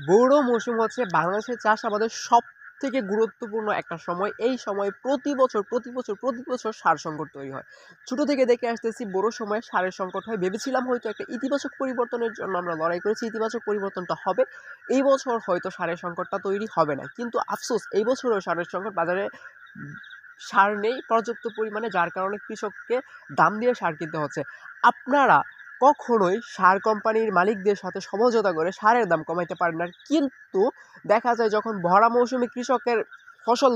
বোরো মৌসুম হচ্ছে বাংলাদেশের চাষাবাদের সবথেকে গুরুত্বপূর্ণ একটা সময়। এই সময়ে প্রতি বছর সার সংকট তৈরি হয়। ছোট থেকে দেখে আসতেছি বোরো সময়ে সারের সংকট হয়। ভেবেছিলাম হয়তো একটা ইতিবাচক পরিবর্তনের জন্য আমরা লড়াই করেছি, ইতিবাচক পরিবর্তনটা হবে। এই বছর হয়তো সারের সংকটটা তৈরি হবে না, কিন্তু আফসোস এই বছরেও সারের সংকট। বাজারে সার নেই পর্যাপ্ত পরিমাণে, যার কারণে কৃষককে দাম দিয়ে সার কিনতে হচ্ছে। আপনারা কখনোই সার কোম্পানির মালিকদের সাথে সমঝোতা করে সারের দাম কমাইতে পারেন না, কিন্তু দেখা যায় যখন ভরা মৌসুমে কৃষকের ফসল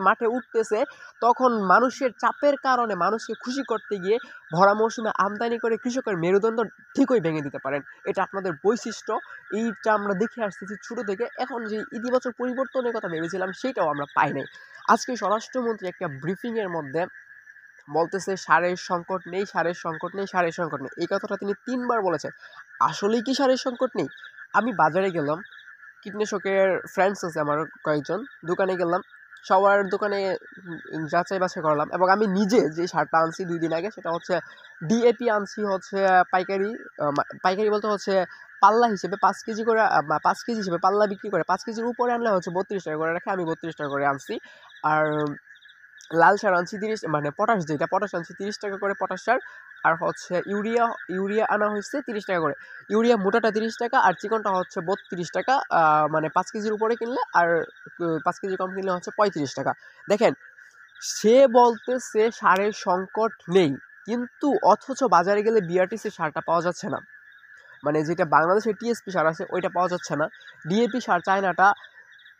মাঠে উঠতেছে, তখন মানুষের চাপের কারণে মানুষকে খুশি করতে গিয়ে ভরা মৌসুমে আমদানি করে কৃষকের মেরুদণ্ড ঠিকই ভেঙে দিতে পারেন। এটা আপনাদের বৈশিষ্ট্য। এইটা আমরা দেখে আসতেছি ছোট থেকে। এখন যে ইতিবাচক পরিবর্তনের কথা ভেবেছিলাম সেটাও আমরা পাই নাই। আজকে স্বরাষ্ট্রমন্ত্রী একটা ব্রিফিংয়ের মধ্যে বলতেছে সারের সংকট নেই, সারের সংকট নেই, সারের সংকট নেই। এই কথাটা তিনি ৩ বার বলেছেন। আসলেই কি সারের সংকট নেই? আমি বাজারে গেলাম, কীটনাশকের ফ্রেন্ডস আছে আমার কয়েকজন, দোকানে গেলাম, সবার দোকানে যাচাই বাছাই করলাম, এবং আমি নিজে যে সারটা আনছি ২ দিন আগে সেটা হচ্ছে ডিএপি আনছি হচ্ছে পাইকারি। পাইকারি বলতে হচ্ছে পাল্লা হিসেবে ৫ কেজি করে, ৫ কেজি হিসেবে পাল্লা বিক্রি করে। ৫ কেজির উপরে আনলে হচ্ছে ৩২ টাকা করে রাখে, আমি ৩২ টাকা করে আনছি। আর লাল সার আনছি ৩০, মানে পটাশ, যেটা পটাশ আনছি ৩০ টাকা করে পটাশ সার। আর হচ্ছে ইউরিয়া আনা হয়েছে ৩০ টাকা করে। ইউরিয়া মোটাটা ৩০ টাকা আর চিকনটা হচ্ছে ৩২ টাকা। মানে ৫ কেজির উপরে কিনলে, আর ৫ কেজি কম কিনলে হচ্ছে ৩৫ টাকা। দেখেন, সে বলতেছে সারের সংকট নেই, কিন্তু অথচ বাজারে গেলে বিআরটিসি সারটা পাওয়া যাচ্ছে না। মানে যেটা বাংলাদেশের টিএসপি সার আছে ওইটা পাওয়া যাচ্ছে না। ডিএপি সার চায়নাটা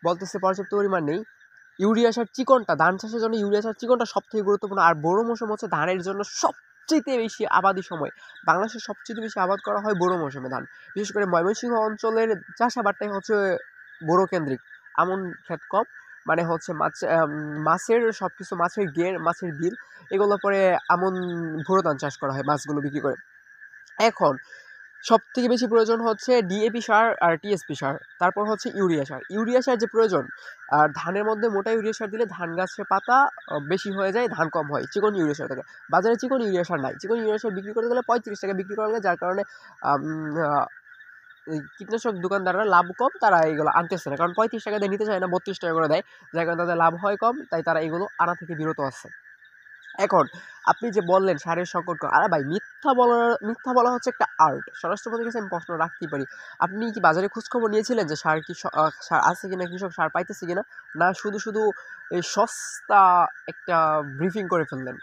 বলতেছে পর্যাপ্ত পরিমাণ নেই। ইউরিয়া সার চিকনটা, ধান চাষের জন্য ইউরিয়া সার চিকনটা সবথেকে গুরুত্বপূর্ণ। আর বোরো মৌসুম হচ্ছে ধানের জন্য সবচেয়ে বেশি আবাদি সময়। বাংলাদেশের সবচেয়ে বেশি আবাদ করা হয় বোরো মৌসুমে ধান। বিশেষ করে ময়মনসিংহ অঞ্চলের চাষাবাদটাই হচ্ছে বোরো কেন্দ্রিক। আমন ক্ষেত কম, মানে হচ্ছে মাছের সব কিছু, মাছের গের, মাছের বিল, এগুলো পরে আমন ভুরো ধান চাষ করা হয় মাছগুলো বিক্রি করে। এখন সবথেকে বেশি প্রয়োজন হচ্ছে ডিএপি সার আর টিএসপি সার, তারপর হচ্ছে ইউরিয়া সার। ইউরিয়া সার যে প্রয়োজন, আর ধানের মধ্যে মোটা ইউরিয়া সার দিলে ধান গাছের পাতা বেশি হয়ে যায়, ধান কম হয়, চিকন ইউরিয়া সার থাকে। বাজারে চিকন ইউরিয়া সার নাই। চিকন ইউরিয়া সার বিক্রি করতে গেলে ৩৫ টাকা বিক্রি করা লাগে, যার কারণে আম, আহ, এই কীটনাশক দোকানদাররা লাভ কম, তারা এগুলো আনতেছে না, কারণ ৩৫ টাকা দিয়ে নিতে চায় না, ৩২ টাকা করে দেয়, যার কারণে তাদের লাভ হয় কম, তাই তারা এগুলো আনা থেকে বিরত আছে। এখন আপনি যে বললেন সারের সংকট, আরে ভাই, মিথ্যা বলা হচ্ছে একটা আর্ট। স্বরাষ্ট্রমন্ত্রীর কাছে আমি প্রশ্ন রাখতেই পারি, আপনি কি বাজারে খোঁজখবর নিয়েছিলেন যে সার আছে কিনা, কৃষক সার পাইতেছে কিনা? না শুধু শুধু এই সস্তা একটা ব্রিফিং করে ফেললেন?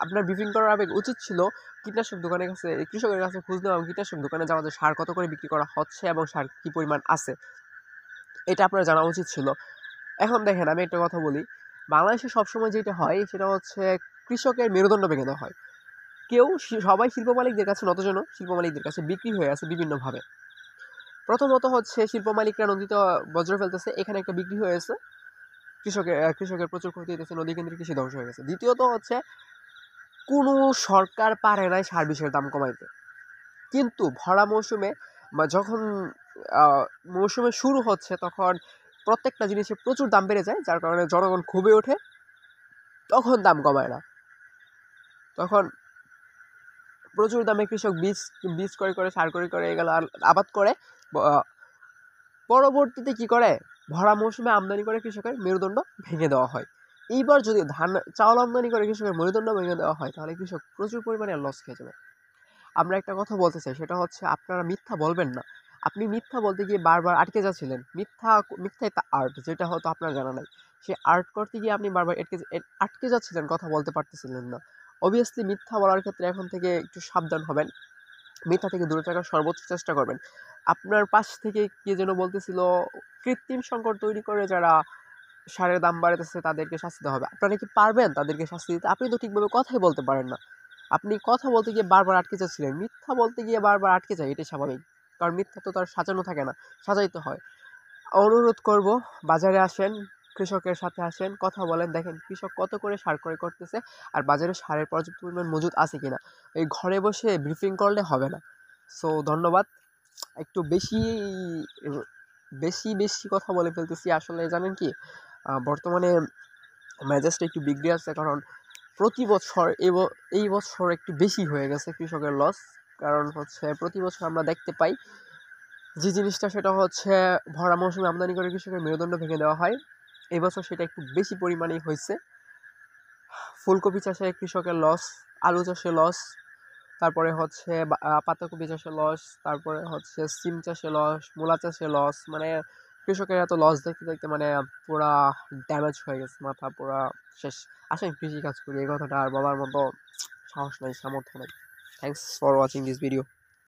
আপনার ব্রিফিং করার আগে উচিত ছিল কীটনাশক দোকানের কাছে, কৃষকের কাছে খোঁজ নেওয়া এবং কীটনাশক দোকানে যাওয়া যে সার কত করে বিক্রি করা হচ্ছে এবং সার কী পরিমাণ আছে, এটা আপনার জানা উচিত ছিল। এখন দেখেন, আমি একটা কথা বলি, বাংলাদেশে সবসময় যেটা হয় সেটা হচ্ছে কৃষকের মেরুদণ্ড ভেঙে দেওয়া হয়। সবাই শিল্প মালিকদের কাছে নতজন, শিল্প মালিকদের কাছে বিক্রি হয়ে আছে বিভিন্নভাবে। প্রথমত হচ্ছে শিল্প মালিকরা নদীতে বজ্র ফেলতেছে, এখানে একটা বিক্রি হয়েছে, কৃষকের প্রচুর ক্ষতি হইতেছে, নদী কেন্দ্রিক কৃষি ধ্বংস হয়ে গেছে। দ্বিতীয়ত হচ্ছে কোনো সরকার পারে নাই সার বিষের দাম কমাইতে, কিন্তু ভরা মৌসুমে যখন মৌসুমে শুরু হচ্ছে তখন প্রত্যেকটা জিনিসের প্রচুর দাম বেড়ে যায়, যার কারণে জনগণ ক্ষোভে ওঠে, তখন দাম কমায় না। তখন প্রচুর দামে কৃষক বীজ ক্রয় করে, সার ক্রয় করে, এগুলো আবাদ করে, পরবর্তীতে কি করে, ভরা মৌসুমে আমদানি করে কৃষকের মেরুদণ্ড ভেঙে দেওয়া হয়। এইবার যদি চাউল আমদানি করে কৃষকের মেরুদণ্ড ভেঙে দেওয়া হয়, তাহলে কৃষক প্রচুর পরিমাণে লস খেয়ে যাবে। আমরা একটা কথা বলতে চাই, সেটা হচ্ছে আপনারা মিথ্যা বলবেন না। আপনি মিথ্যা বলতে গিয়ে বারবার আটকে যাচ্ছিলেন। মিথ্যা একটা আর্ট, যেটা হয়তো আপনার জানা নাই। সেই আর্ট করতে গিয়ে আপনি বারবার আটকে যাচ্ছিলেন, কথা বলতে পারতেছিলেন না। অবভিয়াসলি মিথ্যা বলার ক্ষেত্রে এখন থেকে একটু সাবধান হবেন, মিথ্যা থেকে দূরে থাকার সর্বোচ্চ চেষ্টা করবেন। আপনার পাশ থেকে কে যেন বলতেছিল, কৃত্রিম সংকট তৈরি করে যারা সারের দাম বাড়াতেছে তাদেরকে শাস্তি দিতে হবে। আপনারা কি পারবেন তাদেরকে শাস্তি দিতে? আপনি তো ঠিকভাবে কথাই বলতে পারেন না। আপনি কথা বলতে গিয়ে বারবার আটকে যাচ্ছিলেন, মিথ্যা বলতে গিয়ে বারবার আটকে যায়, এটাই স্বাভাবিক। কারণ মিথ্যা তো তার সাজানো থাকে না, সাজাইতে হয়। অনুরোধ করব, বাজারে আসেন, কৃষকের সাথে আসেন, কথা বলেন, দেখেন কৃষক কত করে সার ক্রয় করতেছে আর বাজারে সারের পর্যাপ্ত পরিমাণ মজুদ আছে কিনা। এই ঘরে বসে ব্রিফিং করলে হবে না। সো ধন্যবাদ। একটু বেশি বেশি বেশি কথা বলে ফেলতেছি আসলে, জানেন কি, বর্তমানে মেজাজটা একটু বিগড়ে আছে, কারণ প্রতি বছর এই বছর একটু বেশি হয়ে গেছে কৃষকের লস। কারণ হচ্ছে প্রতি বছর আমরা দেখতে পাই যে জিনিসটা সেটা হচ্ছে ভরা মৌসুমে আমদানি করে কৃষকের মেরুদণ্ড ভেঙে দেওয়া হয়। এবছর সেটা একটু বেশি পরিমাণেই হয়েছে। ফুলকপি চাষে কৃষকের লস, আলু চাষে লস, তারপরে হচ্ছে পাতাকপি চাষে লস, তারপরে হচ্ছে সিম চাষে লস, মূলা চাষে লস। মানে কৃষকের এত লস দেখতে দেখতে মানে পুরা ড্যামেজ হয়ে গেছে, মাথা পুরা শেষ। আসেন কৃষি কাজ করি, এই কথাটা আর বলার মতো সাহস নাই, সামর্থ্য নাই। Thanks for watching this video.